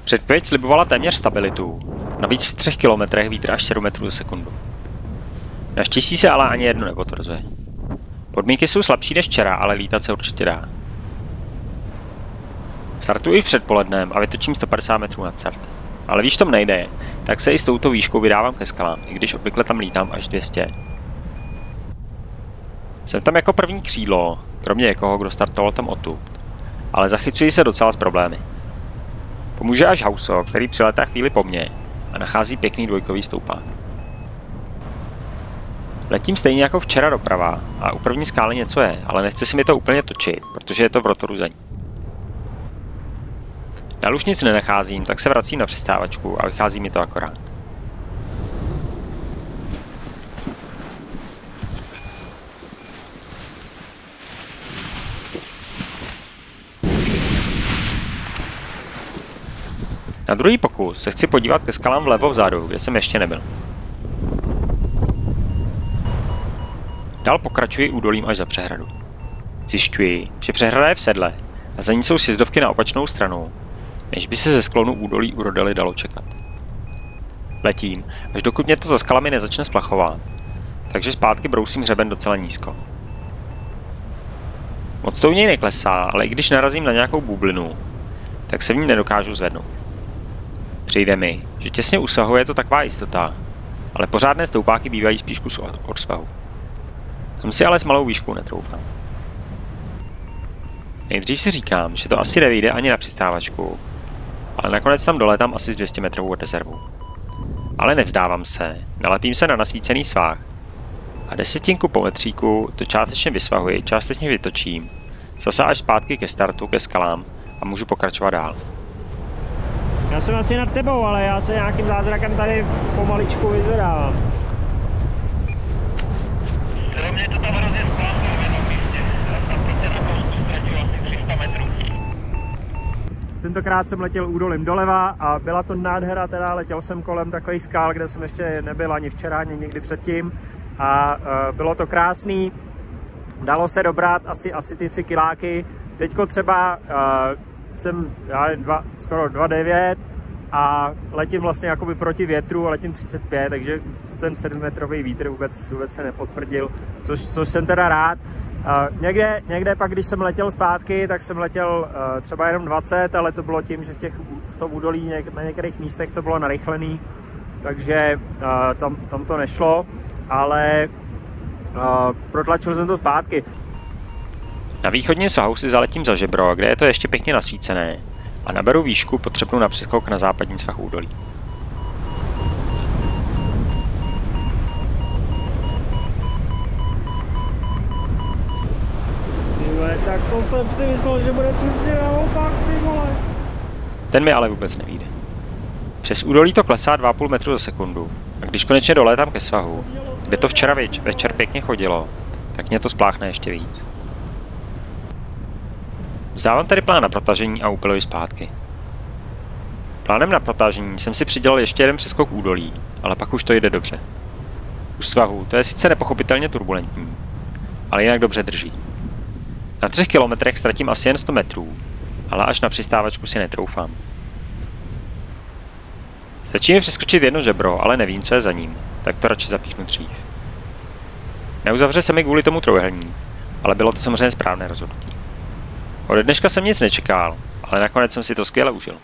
Předpověď slibovala téměř stabilitu, navíc v 3 kilometrech vítr až 7 metrů za sekundu. Naštěstí se ale ani jedno nepotvrzuje. Podmínky jsou slabší než včera, ale lítat se určitě dá. Startuji v předpolednem a vytočím 150 metrů nad start. Ale víš, tom nejde, tak se i s touto výškou vydávám ke skalám, i když obvykle tam lítám až 200. Jsem tam jako první křídlo, kromě někoho, kdo startoval tam odtud, ale zachycuji se docela s problémy. Pomůže až Hauso, který přiletá chvíli po mně a nachází pěkný dvojkový stoupák. Letím stejně jako včera doprava a u první skály něco je, ale nechce si mi to úplně točit, protože je to v rotoru za ní. Dál už nic nenacházím, tak se vracím na přistávačku a vychází mi to akorát. Na druhý pokus se chci podívat ke skalám vlevo vzadu, kde jsem ještě nebyl. Dál pokračuji údolím až za přehradu. Zjišťuji, že přehrada je v sedle a za ní jsou sjezdovky na opačnou stranu, než by se ze sklonu údolí u Rodely dalo čekat. Letím, až dokud mě to za skalami nezačne splachovat, takže zpátky brousím hřeben docela nízko. Moc to u něj neklesá, ale i když narazím na nějakou bublinu, tak se v ní nedokážu zvednout. Přijde mi, že těsně u svahu je to taková jistota, ale pořádné stoupáky bývají spíš kus od svahu. Tam si ale s malou výškou netroufám. Nejdřív si říkám, že to asi nevyjde ani na přistávačku, ale nakonec tam doletám asi z 200 metrů od rezervu. Ale nevzdávám se, nalepím se na nasvícený svah a desetinku po metříku to částečně vysvahuji, částečně vytočím, zase až zpátky ke startu, ke skalám a můžu pokračovat dál. Já jsem asi nad tebou, ale já se nějakým zázrakem tady pomaličku vyzvedávám. Pro mě to tam hrozně zklamalo v jednom místě. Tam prostě na kousku ztratil asi 300 metrů. Tentokrát jsem letěl údolím doleva a byla to nádhera, teda letěl jsem kolem takových skal, kde jsem ještě nebyl ani včera, ani nikdy předtím. A bylo to krásný, dalo se dobrat asi ty 3 kiláky. Teďko třeba jsem skoro 2,9 a letím vlastně jakoby proti větru a letím 35, takže ten 7metrový vítr vůbec se nepotvrdil, což jsem teda rád. Někde pak, když jsem letěl zpátky, tak jsem letěl třeba jenom 20, ale to bylo tím, že v tom údolí na některých místech to bylo narychlený, takže tam to nešlo, ale protlačil jsem to zpátky. Na východním svahu si zaletím za žebro, kde je to ještě pěkně nasvícené a naberu výšku potřebnou na přeskok na západní svah údolí. Tyhle, tak to jsem si myslel, že bude přesně naopak, ty vole. Ten mi ale vůbec nevíde. Přes údolí to klesá 2,5 metru za sekundu a když konečně dolétám ke svahu, kde to včera večer pěkně chodilo, tak mě to spláchne ještě víc. Vzdávám tedy plán na protažení a úpiluji zpátky. Plánem na protažení jsem si přidělal ještě jeden přeskok údolí, ale pak už to jde dobře. U svahu to je sice nepochopitelně turbulentní, ale jinak dobře drží. Na 3 kilometrech ztratím asi jen 100 metrů, ale až na přistávačku si netroufám. Stačí mi přeskočit jedno žebro, ale nevím, co je za ním, tak to radši zapíchnu dřív. Neuzavře se mi kvůli tomu trojúhelník, ale bylo to samozřejmě správné rozhodnutí. Ode dneška jsem nic nečekal, ale nakonec jsem si to skvěle užil.